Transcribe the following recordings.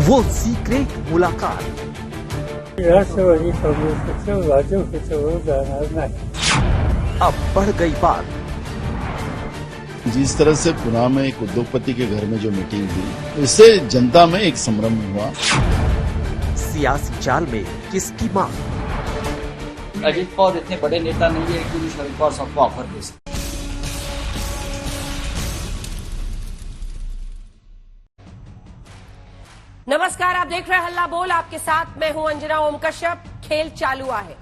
वो सीक्रेट मुलाकात राष्ट्रवादी काँग्रेस पक्ष भाजप पक्षावर जाणार नाही। अब बढ़ गई बात। जिस तरह से पुणे में एक उद्योगपति के घर में जो मीटिंग हुई, इससे जनता में एक संभ्रम हुआ। सियासी जाल में किसकी मांग? अजित पवार इतने बड़े नेता नहीं है कि शरद पवार सबको ऑफर दे सकते। नमस्कार, आप देख रहे हैं हल्ला बोल। आपके साथ मैं हूं अंजना ओम कश्यप। खेल चालू है।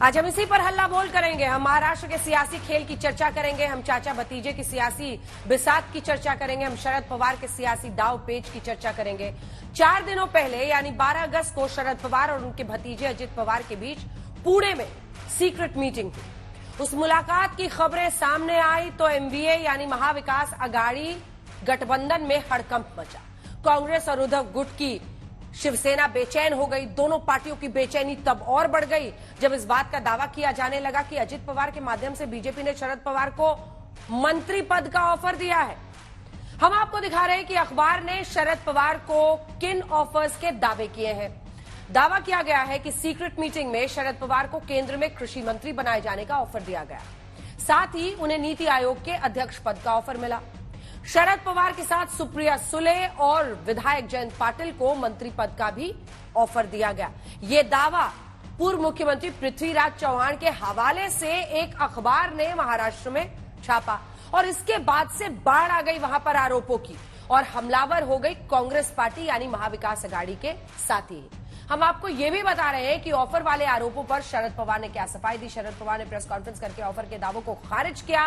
आज हम इसी पर हल्ला बोल करेंगे। हम महाराष्ट्र के सियासी खेल की चर्चा करेंगे। हम चाचा भतीजे की सियासी बिसात की चर्चा करेंगे। हम शरद पवार के सियासी दाव पेच की चर्चा करेंगे। 4 दिनों पहले यानी 12 अगस्त को शरद पवार और उनके भतीजे अजित पवार के बीच पुणे में सीक्रेट मीटिंग हुई। उस मुलाकात की खबरें सामने आई तो एमवीए यानी महाविकास अघाड़ी गठबंधन में हड़कंप मचा। कांग्रेस और उद्धव गुट की शिवसेना बेचैन हो गई। दोनों पार्टियों की बेचैनी तब और बढ़ गई जब इस बात का दावा किया जाने लगा कि अजित पवार के माध्यम से बीजेपी ने शरद पवार को मंत्री पद का ऑफर दिया है। हम आपको दिखा रहे हैं कि अखबार ने शरद पवार को किन ऑफर्स के दावे किए हैं। दावा किया गया है कि सीक्रेट मीटिंग में शरद पवार को केंद्र में कृषि मंत्री बनाए जाने का ऑफर दिया गया। साथ ही उन्हें नीति आयोग के अध्यक्ष पद का ऑफर मिला। शरद पवार के साथ सुप्रिया सुले और विधायक जयंत पाटिल को मंत्री पद का भी ऑफर दिया गया। ये दावा पूर्व मुख्यमंत्री पृथ्वीराज चौहान के हवाले से एक अखबार ने महाराष्ट्र में छापा और इसके बाद से बाढ़ आ गई वहां पर आरोपों की और हमलावर हो गई कांग्रेस पार्टी यानी महाविकास अघाड़ी के साथी। हम आपको ये भी बता रहे हैं कि ऑफर वाले आरोपों पर शरद पवार ने क्या सफाई दी। शरद पवार ने प्रेस कॉन्फ्रेंस करके ऑफर के दावों को खारिज किया।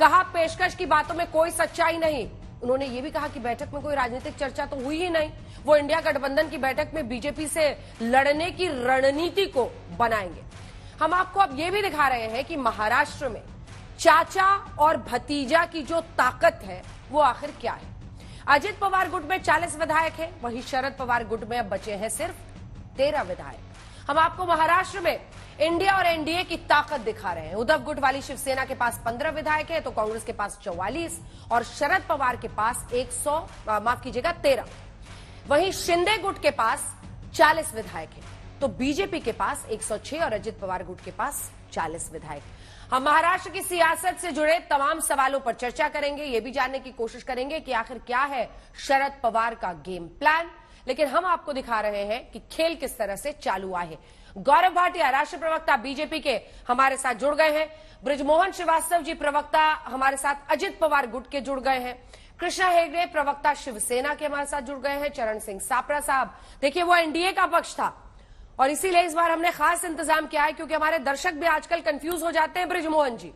कहा पेशकश की बातों में कोई सच्चाई नहीं। उन्होंने ये भी कहा कि बैठक में कोई राजनीतिक चर्चा तो हुई ही नहीं। वो इंडिया गठबंधन की बैठक में बीजेपी से लड़ने की रणनीति को बनाएंगे। हम आपको अब ये भी दिखा रहे हैं कि महाराष्ट्र में चाचा और भतीजा की जो ताकत है वो आखिर क्या है। अजित पवार गुट में 40 विधायक है, वहीं शरद पवार गुट में अब बचे हैं सिर्फ 13 विधायक। हम आपको महाराष्ट्र में इंडिया और एनडीए की ताकत दिखा रहे हैं। उद्धव गुट वाली शिवसेना के पास 15 विधायक है तो कांग्रेस के पास 44 और शरद पवार के पास 13। वहीं शिंदे गुट के पास 40 विधायक है तो बीजेपी के पास 106 और अजित पवार गुट के पास 40 विधायक। हम महाराष्ट्र की सियासत से जुड़े तमाम सवालों पर चर्चा करेंगे। ये भी जानने की कोशिश करेंगे कि आखिर क्या है शरद पवार का गेम प्लान। लेकिन हम आपको दिखा रहे हैं कि खेल किस तरह से चालू है। गौरव भाटिया राष्ट्रीय प्रवक्ता बीजेपी के हमारे साथ जुड़ गए हैं। बृजमोहन श्रीवास्तव जी प्रवक्ता हमारे साथ अजित पवार गुट के जुड़ गए हैं। कृष्णा हेगड़े प्रवक्ता शिवसेना के हमारे साथ जुड़ गए हैं। चरण सिंह सापरा साहब, देखिए वो एनडीए का पक्ष था और इसीलिए इस बार हमने खास इंतजाम किया है क्योंकि हमारे दर्शक भी आजकल कंफ्यूज हो जाते हैं। बृजमोहन जी,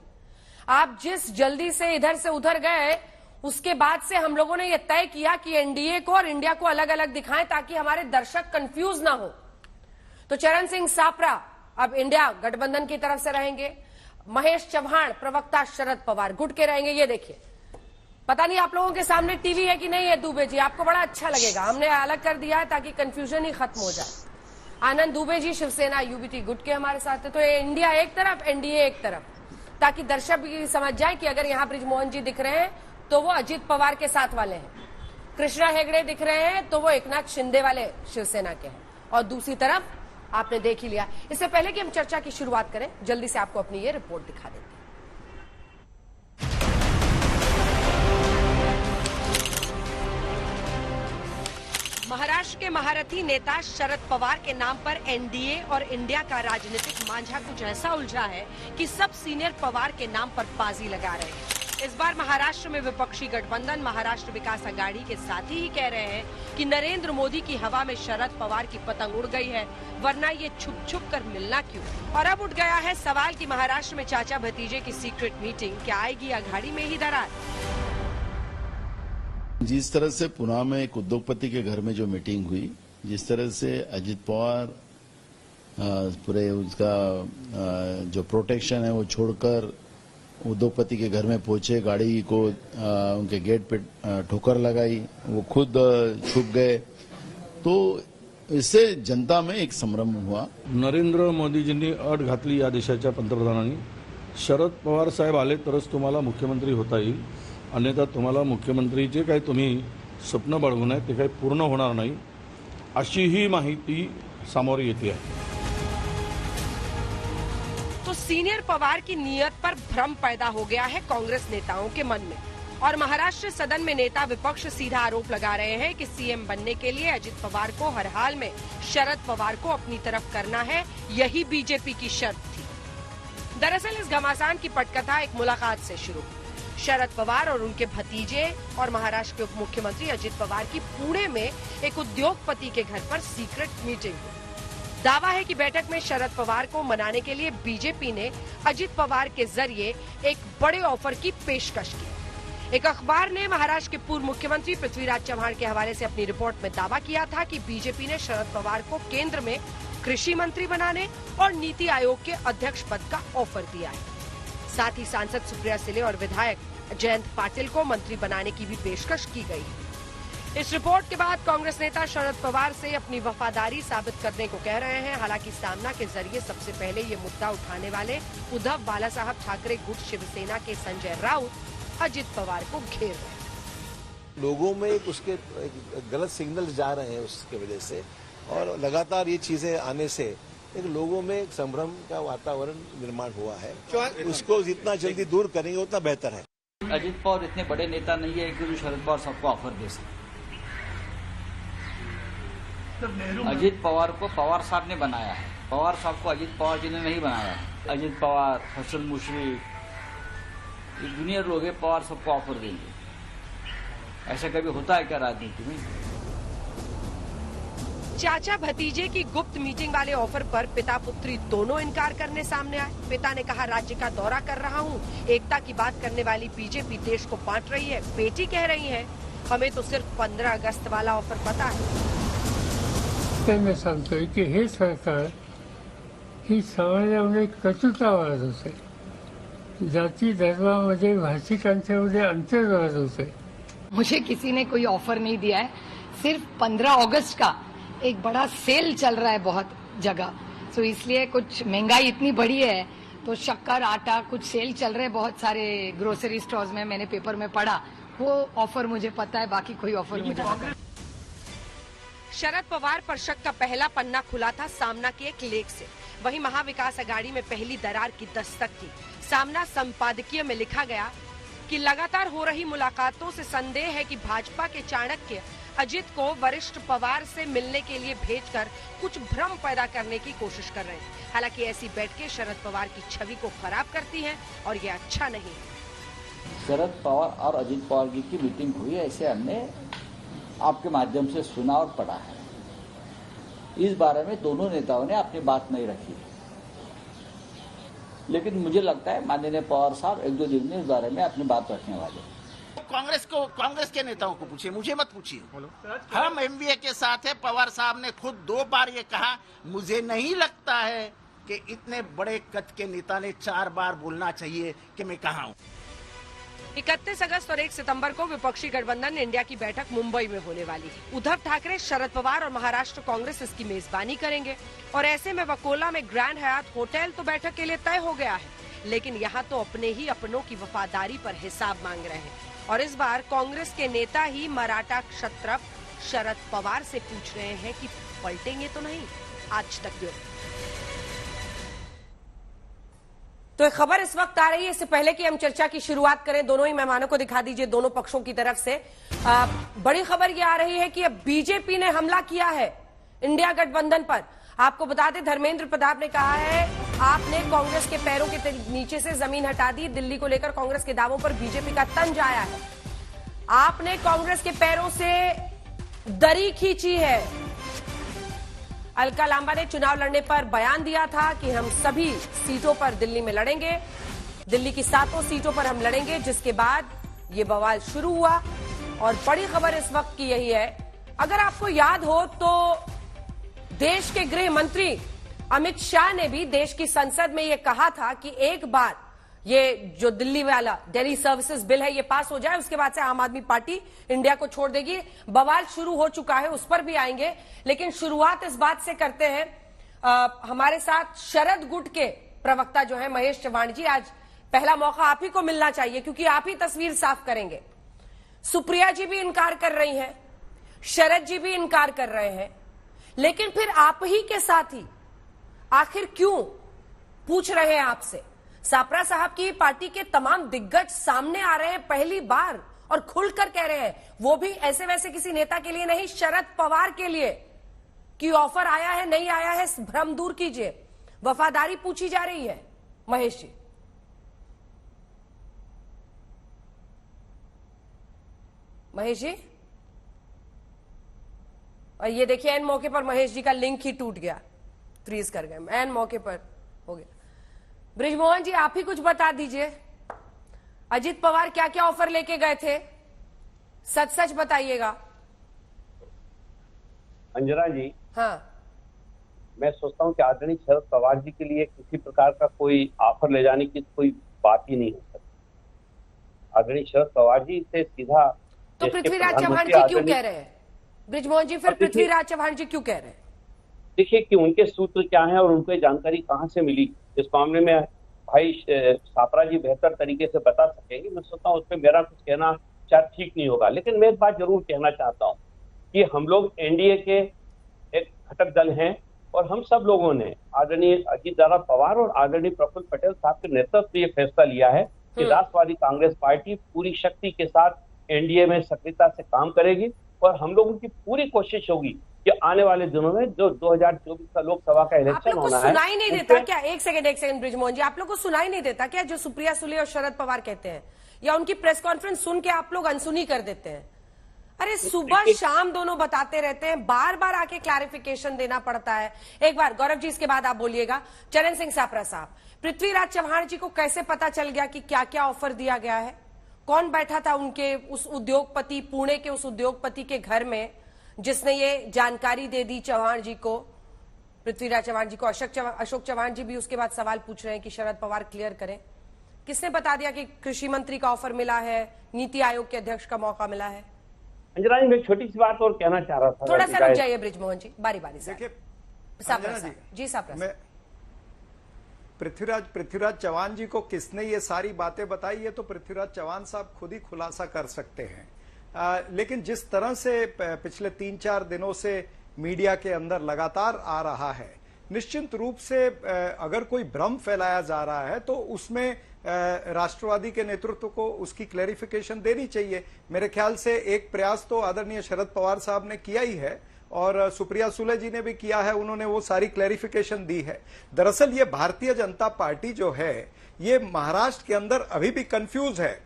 आप जिस जल्दी से इधर से उधर गए उसके बाद से हम लोगों ने यह तय किया कि एनडीए को और इंडिया को अलग अलग दिखाएं ताकि हमारे दर्शक कंफ्यूज ना हो। तो चरण सिंह सापरा अब इंडिया गठबंधन की तरफ से रहेंगे। महेश चव्हाण प्रवक्ता शरद पवार गुट के रहेंगे। ये देखिए, पता नहीं आप लोगों के सामने टीवी है कि नहीं है। दुबे जी, आपको बड़ा अच्छा लगेगा, हमने अलग कर दिया है ताकि कंफ्यूजन ही खत्म हो जाए। आनंद दुबे जी शिवसेना यूबीटी गुट के हमारे साथ है। तो इंडिया एक तरफ, एनडीए एक तरफ, ताकि दर्शक भी समझ जाए कि अगर यहां बृजमोहन जी दिख रहे हैं तो वो अजित पवार के साथ वाले हैं। कृष्णा हेगड़े दिख रहे हैं तो वो एकनाथ शिंदे वाले शिवसेना के हैं और दूसरी तरफ आपने देख ही लिया। इससे पहले कि हम चर्चा की शुरुआत करें, जल्दी से आपको अपनी ये रिपोर्ट दिखा देते हैं। महाराष्ट्र के महारथी नेता शरद पवार के नाम पर एनडीए और इंडिया का राजनीतिक मांझा कुछ ऐसा उलझा है कि सब सीनियर पवार के नाम पर बाजी लगा रहे हैं। इस बार महाराष्ट्र में विपक्षी गठबंधन महाराष्ट्र विकास अघाड़ी के साथी ही कह रहे हैं कि नरेंद्र मोदी की हवा में शरद पवार की पतंग उड़ गई है, वरना ये छुप छुप कर मिलना क्यों। और अब उठ गया है सवाल कि महाराष्ट्र में चाचा भतीजे की सीक्रेट मीटिंग क्या आएगी अघाड़ी में ही दरार। जिस तरह से पुणे में एक उद्योगपति के घर में जो मीटिंग हुई, जिस तरह से अजित पवार पूरे उसका जो प्रोटेक्शन है वो छोड़कर उद्योगपति के घर में पहुंचे, गाड़ी को उनके गेट पे ठोकर लगाई, वो खुद छुप गए, तो इससे जनता में एक संभ्रम हुआ। नरेंद्र मोदीजींनी अट घातली या देशाच्या पंतप्रधानांनी, शरद पवार साहेब आले तरच तुम्हाला मुख्यमंत्री होता येईल, अन्यथा तुम्हाला मुख्यमंत्रीचे काही तुम्ही स्वप्न बाळगून आहे ते काही पूर्ण होणार नाही। अशीही माहिती समोर येते आहे. तो सीनियर पवार की नीयत पर भ्रम पैदा हो गया है कांग्रेस नेताओं के मन में और महाराष्ट्र सदन में नेता विपक्ष सीधा आरोप लगा रहे हैं कि सीएम बनने के लिए अजित पवार को हर हाल में शरद पवार को अपनी तरफ करना है, यही बीजेपी की शर्त थी. दरअसल इस घमासान की पटकथा एक मुलाकात से शुरू. शरद पवार और उनके भतीजे और महाराष्ट्र के उप मुख्यमंत्री अजित पवार की पुणे में एक उद्योगपति के घर पर सीक्रेट मीटिंग हुई. दावा है कि बैठक में शरद पवार को मनाने के लिए बीजेपी ने अजित पवार के जरिए एक बड़े ऑफर की पेशकश की. एक अखबार ने महाराष्ट्र के पूर्व मुख्यमंत्री पृथ्वीराज चव्हाण के हवाले से अपनी रिपोर्ट में दावा किया था कि बीजेपी ने शरद पवार को केंद्र में कृषि मंत्री बनाने और नीति आयोग के अध्यक्ष पद का ऑफर दिया है. साथ ही सांसद सुप्रिया सुले और विधायक जयंत पाटिल को मंत्री बनाने की भी पेशकश की गई है. इस रिपोर्ट के बाद कांग्रेस नेता शरद पवार से अपनी वफादारी साबित करने को कह रहे हैं. हालांकि सामना के जरिए सबसे पहले ये मुद्दा उठाने वाले उद्धव बालासाहब ठाकरे गुट शिवसेना के संजय राउत अजित पवार को घेर रहे हैं. लोगों में उसके गलत सिग्नल जा रहे हैं उसके वजह से, और लगातार ये चीजें आने से एक लोगों में एक संभ्रम का वातावरण निर्माण हुआ है. उसको जितना जल्दी दूर करेंगे उतना बेहतर है. अजित पवार इतने बड़े नेता नहीं है कि जो शरद पवार सबको ऑफर दे सके. अजित पवार को पवार साहब ने बनाया है, पवार साहब को अजित पवार जी ने नहीं बनाया है. अजित पवार, हसन मुश्रीफ, जूनियर लोग हैं, पवार सबको ऑफर देंगे. ऐसा कभी होता है क्या राजनीति में? चाचा भतीजे की गुप्त मीटिंग वाले ऑफर पर पिता पुत्री दोनों इनकार करने सामने आए. पिता ने कहा, राज्य का दौरा कर रहा हूं. एकता की बात करने वाली बीजेपी देश को बांट रही है. बेटी कह रही है, हमें तो सिर्फ 15 अगस्त वाला ऑफर पता है. मी सांगतोय की हे सरकार ही समाजामध्ये कटुता वाढत होते, जाती धर्मामध्ये भाषिकांच्यामध्ये अंतर वाढत होते. मुझे किसी ने कोई ऑफर नहीं दिया है. सिर्फ 15 अगस्त का एक बड़ा सेल चल रहा है बहुत जगह, तो इसलिए कुछ महंगाई इतनी बढ़ी है तो शक्कर, आटा, कुछ सेल चल रहे हैं बहुत सारे ग्रोसरी स्टोर्स में. मैंने पेपर में पढ़ा, वो ऑफर मुझे पता है, बाकी कोई ऑफर मुझे पता है. शरद पवार पर शक का पहला पन्ना खुला था सामना के एक लेख से. वहीं महाविकास अघाड़ी में पहली दरार की दस्तक थी. सामना संपादकीय में लिखा गया कि लगातार हो रही मुलाकातों से संदेह है कि भाजपा के चाणक्य अजित को वरिष्ठ पवार से मिलने के लिए भेजकर कुछ भ्रम पैदा करने की कोशिश कर रहे हैं. हालांकि ऐसी बैठकें शरद पवार की छवि को खराब करती हैं और ये अच्छा नहीं है. शरद पवार और अजित पवार जी की मीटिंग हुई, ऐसे हमने आपके माध्यम से सुना और पढ़ा है. इस बारे में दोनों नेताओं ने अपनी बात नहीं रखी, लेकिन मुझे लगता है माननीय पवार साहब एक दो दिन में इस बारे में अपनी बात रखने वाले. कांग्रेस के नेताओं को पूछिए, मुझे मत पूछिए. हम एमवीए के साथ है. पवार साहब ने खुद 2 बार ये कहा, मुझे नहीं लगता है कि इतने बड़े कद के नेता ने 4 बार बोलना चाहिए कि मैं कहाँ हूँ. 31 अगस्त और 1 सितंबर को विपक्षी गठबंधन इंडिया की बैठक मुंबई में होने वाली है. उद्धव ठाकरे, शरद पवार और महाराष्ट्र कांग्रेस इसकी मेजबानी करेंगे और ऐसे में वकोला में ग्रैंड हयात होटल तो बैठक के लिए तय हो गया है. लेकिन यहाँ तो अपने ही अपनों की वफादारी पर हिसाब मांग रहे हैं और इस बार कांग्रेस के नेता ही मराठा क्षत्रप शरद पवार से पूछ रहे हैं कि पलटेंगे तो नहीं. आज तक ब्यूरो. तो एक खबर इस वक्त आ रही है. इससे पहले कि हम चर्चा की शुरुआत करें, दोनों ही मेहमानों को दिखा दीजिए दोनों पक्षों की तरफ से. बड़ी खबर यह आ रही है कि अब बीजेपी ने हमला किया है इंडिया गठबंधन पर. आपको बता दें, धर्मेंद्र प्रधान ने कहा है, आपने कांग्रेस के पैरों के नीचे से जमीन हटा दी. दिल्ली को लेकर कांग्रेस के दावों पर बीजेपी का तंज आया है. आपने कांग्रेस के पैरों से दरी खींची है. अलका लांबा ने चुनाव लड़ने पर बयान दिया था कि हम सभी सीटों पर दिल्ली में लड़ेंगे, दिल्ली की 7 सीटों पर हम लड़ेंगे. जिसके बाद ये बवाल शुरू हुआ और बड़ी खबर इस वक्त की यही है, अगर आपको याद हो तो देश के गृह मंत्री अमित शाह ने भी देश की संसद में ये कहा था कि एक बार ये जो दिल्ली वाला दिल्ली सर्विसेज बिल है ये पास हो जाए, उसके बाद से आम आदमी पार्टी इंडिया को छोड़ देगी. बवाल शुरू हो चुका है, उस पर भी आएंगे. लेकिन शुरुआत इस बात से करते हैं, हमारे साथ शरद गुट के प्रवक्ता जो है महेश चव्हाण जी, आज पहला मौका आप ही को मिलना चाहिए क्योंकि आप ही तस्वीर साफ करेंगे. सुप्रिया जी भी इनकार कर रही हैं, शरद जी भी इनकार कर रहे हैं. लेकिन फिर आप ही के साथ ही आखिर क्यों पूछ रहे हैं आपसे? सापरा साहब की पार्टी के तमाम दिग्गज सामने आ रहे हैं पहली बार और खुलकर कह रहे हैं, वो भी ऐसे वैसे किसी नेता के लिए नहीं, शरद पवार के लिए, कि ऑफर आया है नहीं आया है भ्रम दूर कीजिए, वफादारी पूछी जा रही है। महेश जी, महेश जी, और ये देखिए एन मौके पर महेश जी का लिंक ही टूट गया, फ्रीज कर गए, एन मौके पर हो गया। ब्रिजमोहन जी, आप ही कुछ बता दीजिए, अजित पवार क्या क्या ऑफर लेके गए थे, सच सच बताइएगा। अंजना जी, हाँ, मैं सोचता हूँ कि आदरणीय शरद पवार जी के लिए किसी प्रकार का कोई ऑफर ले जाने की कोई बात ही नहीं हो सकती। आदरणीय शरद पवार जी से सीधा तो पृथ्वीराज चौहान जी क्यों कह रहे हैं? ब्रिजमोहन जी, फिर पृथ्वीराज चौहान जी क्यों कह रहे हैं? देखिए कि उनके सूत्र क्या है और उनको जानकारी कहाँ से मिली, इस मामले में भाई सापरा जी बेहतर तरीके से बता सकेंगे। मैं सोचता हूँ उस पर मेरा कुछ कहना शायद ठीक नहीं होगा, लेकिन मैं एक बात जरूर कहना चाहता हूँ कि हम लोग एनडीए के एक घटक दल हैं और हम सब लोगों ने आदरणीय अजित दादा पवार और आदरणीय प्रफुल्ल पटेल साहब के नेतृत्व में ये फैसला लिया है कि राष्ट्रवादी कांग्रेस पार्टी पूरी शक्ति के साथ एनडीए में सक्रियता से काम करेगी और हम लोगों की पूरी कोशिश होगी कि आने वाले दिनों में जो 2024 का लोकसभा का इलेक्शन होना है, सुनाई नहीं देता क्या? एक सेकंड ब्रिजमोहन जी, आप लोग को सुनाई नहीं देता क्या जो सुप्रिया सुले और शरद पवार कहते हैं, या उनकी प्रेस कॉन्फ्रेंस सुन के आप लोग अनसुनी कर देते हैं? अरे सुबह शाम दोनों बताते रहते हैं, बार बार आके क्लैरिफिकेशन देना पड़ता है। एक बार गौरव जी, इसके बाद आप बोलिएगा। चरण सिंह सापरा साहब, पृथ्वीराज चौहान जी को कैसे पता चल गया कि क्या क्या ऑफर दिया गया है? कौन बैठा था उनके उस उद्योगपति, पुणे के उस उद्योगपति के घर में, जिसने ये जानकारी दे दी चौहान जी को, पृथ्वीराज चौहान जी को? अशोक चौहान जी भी उसके बाद सवाल पूछ रहे हैं कि शरद पवार क्लियर करें, किसने बता दिया कि कृषि मंत्री का ऑफर मिला है, नीति आयोग के अध्यक्ष का मौका मिला है? अंजना जी, मैं छोटी सी बात और कहना चाह रहा था। थोड़ा सा रुक जाइए ब्रिजमोहन जी, बारी बारी से। देखिए जी सापरा, पृथ्वीराज चौहान जी को किसने ये सारी बातें बताई, ये तो पृथ्वीराज चौहान साहब खुद ही खुलासा कर सकते हैं। लेकिन जिस तरह से पिछले 3-4 दिनों से मीडिया के अंदर लगातार आ रहा है, निश्चित रूप से अगर कोई भ्रम फैलाया जा रहा है तो उसमें राष्ट्रवादी के नेतृत्व को उसकी क्लैरिफिकेशन देनी चाहिए। मेरे ख्याल से एक प्रयास तो आदरणीय शरद पवार साहब ने किया ही है और सुप्रिया सुले जी ने भी किया है, उन्होंने वो सारी क्लैरिफिकेशन दी है। दरअसल ये भारतीय जनता पार्टी जो है, ये महाराष्ट्र के अंदर अभी भी कंफ्यूज है।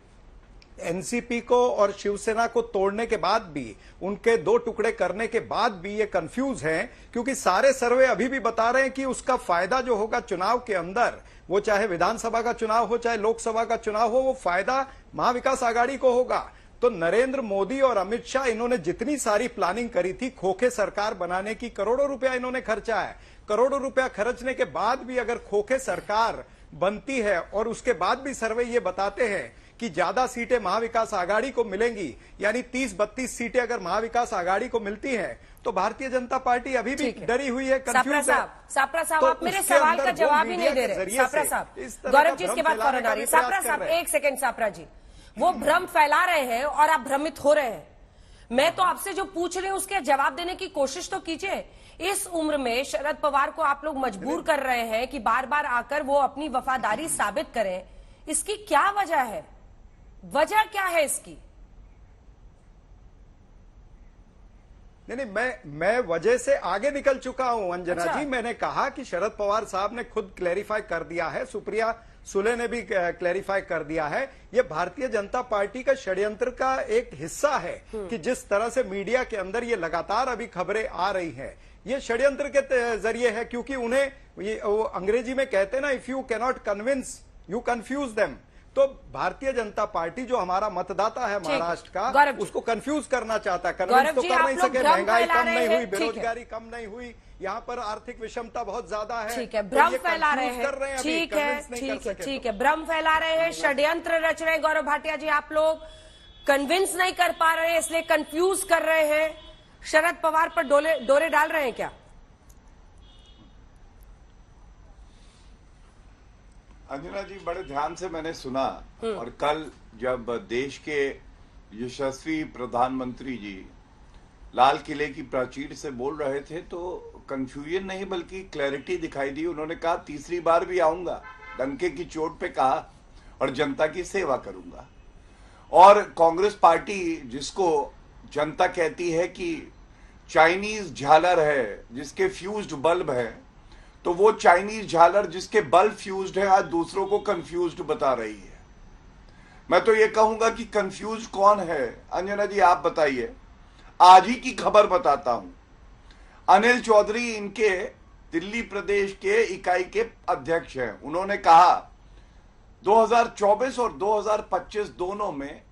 एनसीपी को और शिवसेना को तोड़ने के बाद भी, उनके 2 टुकड़े करने के बाद भी ये कंफ्यूज हैं, क्योंकि सारे सर्वे अभी भी बता रहे हैं कि उसका फायदा जो होगा चुनाव के अंदर, वो चाहे विधानसभा का चुनाव हो चाहे लोकसभा का चुनाव हो, वो फायदा महाविकास आघाड़ी को होगा। तो नरेंद्र मोदी और अमित शाह, इन्होंने जितनी सारी प्लानिंग करी थी खोखे सरकार बनाने की, करोड़ों रुपया इन्होंने खर्चा है। करोड़ों रुपया खर्चने के बाद भी अगर खोखे सरकार बनती है और उसके बाद भी सर्वे ये बताते हैं कि ज्यादा सीटें महाविकास आघाड़ी को मिलेंगी, यानी 30-32 सीटें अगर महाविकास आघाड़ी को मिलती हैं, तो भारतीय जनता पार्टी अभी भी डरी हुई है, कंफ्यूज है। सापरा साहब, आप मेरे सवाल का जवाब ही नहीं दे रहे। सापरा साहब, गौरव जी इसके बाद फौरन आ रही है। सापरा साहब, एक सेकंड। सापरा जी, वो भ्रम फैला रहे हैं और आप भ्रमित हो रहे हैं। मैं तो आपसे जो पूछ रही हूं उसके जवाब देने की कोशिश तो कीजिए। इस उम्र में शरद पवार को आप लोग मजबूर कर रहे हैं कि बार बार आकर वो अपनी वफादारी साबित करें, इसकी क्या वजह है? वजह क्या है इसकी? नहीं, मैं वजह से आगे निकल चुका हूं अंजना जी। मैंने कहा कि शरद पवार साहब ने खुद क्लैरिफाई कर दिया है, सुप्रिया सुले ने भी क्लैरिफाई कर दिया है। ये भारतीय जनता पार्टी का षड्यंत्र का एक हिस्सा है कि जिस तरह से मीडिया के अंदर ये लगातार अभी खबरें आ रही हैं, ये षड्यंत्र के जरिए है, क्योंकि उन्हें वो अंग्रेजी में कहते हैं ना, if you cannot convince you confuse them. तो भारतीय जनता पार्टी जो हमारा मतदाता है महाराष्ट्र का, उसको कंफ्यूज करना चाहता है। कन्विंस तो कर नहीं सके, महंगाई कम नहीं हुई, बेरोजगारी कम नहीं हुई, यहाँ पर आर्थिक विषमता बहुत ज्यादा है। ठीक है, भ्रम फैला रहे हैं। ठीक है, भ्रम फैला रहे हैं, षड्यंत्र रच रहे हैं। गौरव भाटिया जी, आप लोग कन्विंस नहीं कर पा रहे हैं, इसलिए कंफ्यूज कर रहे हैं, शरद पवार पर डोरे डाल रहे हैं क्या? अंजना जी, बड़े ध्यान से मैंने सुना, और कल जब देश के यशस्वी प्रधानमंत्री जी लाल किले की प्राचीर से बोल रहे थे तो कंफ्यूजन नहीं बल्कि क्लैरिटी दिखाई दी। उन्होंने कहा तीसरी बार भी आऊंगा, डंके की चोट पे कहा, और जनता की सेवा करूंगा। और कांग्रेस पार्टी जिसको जनता कहती है कि चाइनीज झालर है जिसके फ्यूज्ड बल्ब है, तो वो चाइनीज झालर जिसके बल्ब फ्यूज्ड है आज दूसरों को कंफ्यूज्ड बता रही है। मैं तो ये कहूंगा कि कंफ्यूज कौन है? अंजना जी आप बताइए। आज ही की खबर बताता हूं। अनिल चौधरी इनके दिल्ली प्रदेश के इकाई के अध्यक्ष हैं। उन्होंने कहा 2024 और 2025 दोनों में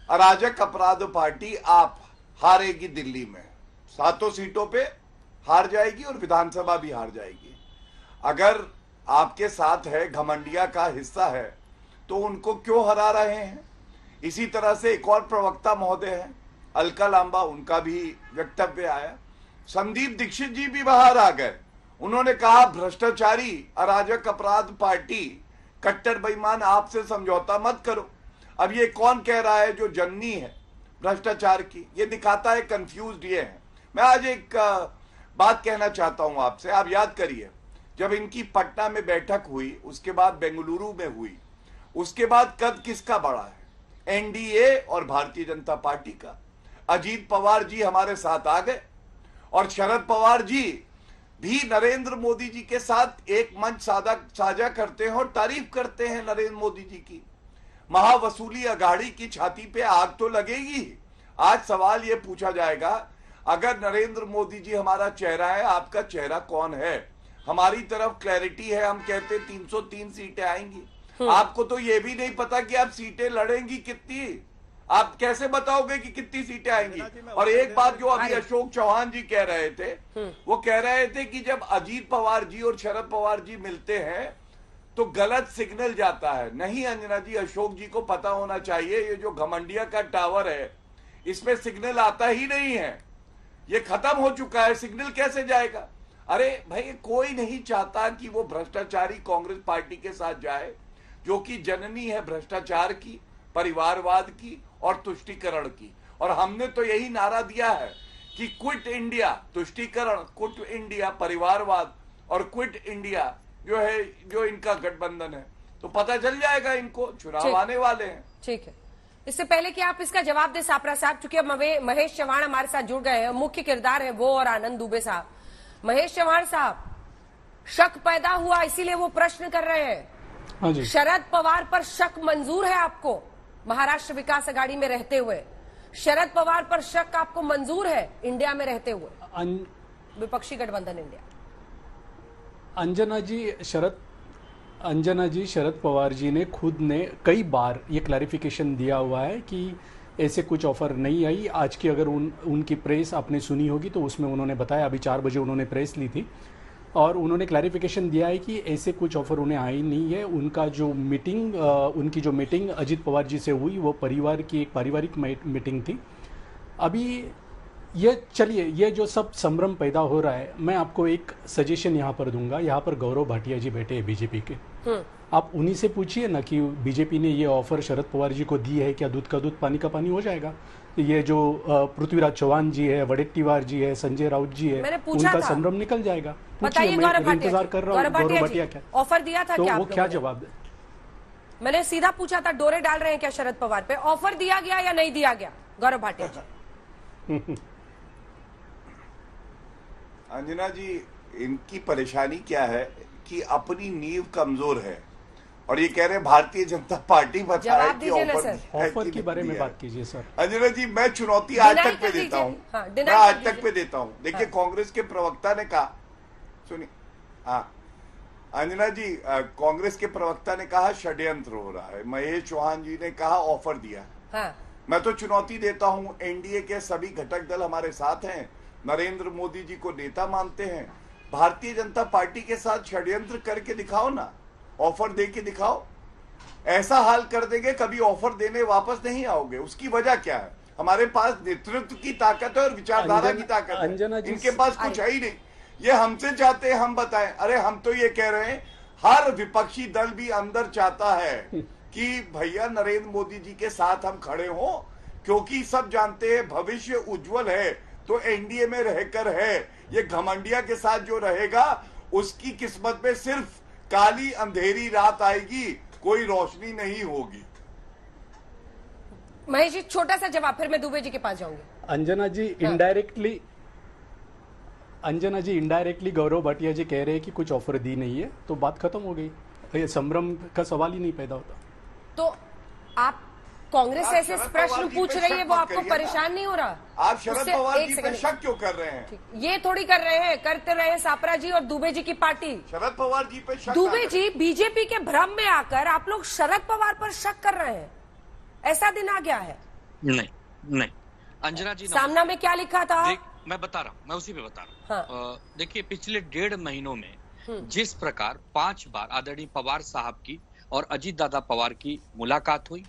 अराजक अपराध पार्टी आप हारेगी। दिल्ली में 7 सीटों पे हार जाएगी और विधानसभा भी हार जाएगी। अगर आपके साथ है, घमंडिया का हिस्सा है, तो उनको क्यों हरा रहे हैं? इसी तरह से एक और प्रवक्ता महोदय हैं, अलका लांबा, उनका भी वक्तव्य आया। संदीप दीक्षित जी भी बाहर आ गए। उन्होंने कहा भ्रष्टाचारी अराजक अपराध पार्टी, कट्टर बेईमान, आपसे समझौता मत करो। अब ये कौन कह रहा है जो जननी है भ्रष्टाचार की? ये दिखाता है कंफ्यूज्ड ये है। मैं आज एक बात कहना चाहता हूं आपसे। आप याद करिए, जब इनकी पटना में बैठक हुई, उसके बाद बेंगलुरु में हुई, उसके बाद कद किसका बढ़ा है? एनडीए और भारतीय जनता पार्टी का। अजीत पवार जी हमारे साथ आ गए और शरद पवार जी भी नरेंद्र मोदी जी के साथ एक मंच साझा करते हैं और तारीफ करते हैं नरेंद्र मोदी जी की। महावसूली अघाड़ी की छाती पे आग तो लगेगी। आज सवाल यह पूछा जाएगा, अगर नरेंद्र मोदी जी हमारा चेहरा है, आपका चेहरा कौन है? हमारी तरफ क्लैरिटी है, हम कहते 303 सीटें आएंगी। आपको तो यह भी नहीं पता कि आप सीटें लड़ेंगी कितनी। आप कैसे बताओगे कि कितनी सीटें आएंगी? और एक बात जो अभी अशोक चौहान जी कह रहे थे, वो कह रहे थे कि जब अजीत पवार जी और शरद पवार जी मिलते हैं तो गलत सिग्नल जाता है। नहीं अंजना जी, अशोक जी को पता होना चाहिए, ये जो घमंडिया का टावर है इसमें सिग्नल आता ही नहीं है। ये खत्म हो चुका है, सिग्नल कैसे जाएगा? अरे भाई, कोई नहीं चाहता कि वो भ्रष्टाचारी कांग्रेस पार्टी के साथ जाए, जो कि जननी है भ्रष्टाचार की, परिवारवाद की और तुष्टीकरण की। और हमने तो यही नारा दिया है कि क्विट इंडिया तुष्टीकरण, क्विट इंडिया परिवारवाद और क्विट इंडिया जो है, जो इनका गठबंधन है। तो पता चल जाएगा इनको, चुनाव आने वाले हैं। ठीक है, इससे पहले कि आप इसका जवाब दे सापरा साहब, चूंकि अब महेश चव्हाण हमारे साथ जुड़ गए हैं, मुख्य किरदार है वो और आनंद दुबे साहब। महेश चव्हाण साहब, शक पैदा हुआ इसीलिए वो प्रश्न कर रहे हैं। हाँ जी। शरद पवार पर शक मंजूर है आपको? महाराष्ट्र विकास अघाड़ी में रहते हुए शरद पवार पर शक आपको मंजूर है इंडिया में रहते हुए? विपक्षी गठबंधन इंडिया। अंजना जी, शरद पवार जी ने खुद ने कई बार ये क्लैरिफिकेशन दिया हुआ है कि ऐसे कुछ ऑफर नहीं आई। आज की अगर उनकी प्रेस आपने सुनी होगी तो उसमें उन्होंने बताया, अभी 4 बजे उन्होंने प्रेस ली थी और उन्होंने क्लैरिफिकेशन दिया है कि ऐसे कुछ ऑफर उन्हें आई नहीं है। उनकी जो मीटिंग अजीत पवार जी से हुई वो एक पारिवारिक मीटिंग थी। अभी ये जो सब संभ्रम पैदा हो रहा है, मैं आपको एक सजेशन यहाँ पर दूंगा। यहाँ पर गौरव भाटिया जी बैठे हैं बीजेपी के, आप उन्हीं से पूछिए ना कि बीजेपी ने ये ऑफर शरद पवार जी को दी है, क्या दूध का दूध पानी का पानी हो जाएगा? ये जो पृथ्वीराज चौहान जी है, वडेट्टीवार जी है, संजय राउत जी है, उनका संभ्रम निकल जाएगा। बताइए गौरव भाटिया, इंतजार कर रहा हूँ गौरव भाटिया क्या ऑफर दिया था? तो क्या वो क्या जवाब दे? मैंने सीधा पूछा था, डोरे डाल रहे हैं क्या शरद पवार पे? ऑफर दिया गया या नहीं दिया गया गौरव भाटिया जी? अंजना जी, इनकी परेशानी क्या है कि अपनी नींव कमजोर है और ये कह रहे हैं भारतीय जनता पार्टी बताए कि ऑफर के बारे में बात कीजिए सर। अंजना जी, मैं चुनौती आज तक पे देता हूँ, मैं आज तक पे देता हूँ। देखिए, कांग्रेस के प्रवक्ता ने कहा, सुनिए, हाँ अंजना जी, कांग्रेस के प्रवक्ता ने कहा षड्यंत्र हो रहा है। महेश चौहान जी ने कहा ऑफर दिया। मैं तो चुनौती देता हूँ, एनडीए के सभी घटक दल हमारे साथ हैं, नरेंद्र मोदी जी को नेता मानते हैं। भारतीय जनता पार्टी के साथ षड्यंत्र करके दिखाओ ना, ऑफर दे के दिखाओ। ऐसा हाल कर देंगे कभी ऑफर देने वापस नहीं आओगे। उसकी वजह क्या है? हमारे पास नेतृत्व की ताकत है और विचारधारा की ताकत है, इनके पास कुछ है ही नहीं। ये हमसे चाहते हैं हम बताएं। अरे हम तो ये कह रहे हैं, हर विपक्षी दल भी अंदर चाहता है कि भैया नरेंद्र मोदी जी के साथ हम खड़े हों, क्योंकि सब जानते हैं भविष्य उज्जवल है तो एनडीए में रहकर है। ये घमंडिया के साथ जो रहेगा उसकी किस्मत में सिर्फ काली अंधेरी रात आएगी, कोई रोशनी नहीं होगी। महेश जी, छोटा सा जवाब, फिर मैं दुबे जी के पास जाऊंगी। अंजना जी इनडायरेक्टली गौरव भाटिया जी कह रहे हैं कि कुछ ऑफर दी नहीं है, तो बात खत्म हो गई, ये संभ्रम का सवाल ही नहीं पैदा होता। तो आप कांग्रेस ऐसे प्रश्न पूछ रही है, वो आपको परेशान नहीं हो रहा? आप शरद पवार जी पे शक क्यों कर रहे हैं? ये थोड़ी कर रहे हैं, करते रहे सापरा जी और दुबे जी की पार्टी। शरद पवार जी पे शक, दुबे जी बीजेपी के भ्रम में आकर आप लोग शरद पवार पर शक कर रहे हैं, ऐसा दिन आ गया है? नहीं अंजना जी, सामना में क्या लिखा था? मैं बता रहा हूँ, मैं उसी पे बता रहा हूँ। हाँ। देखिए, पिछले 1.5 महीनों में जिस प्रकार 5 बार आदरणीय पवार साहब की और अजीत दादा पवार की मुलाकात हुई,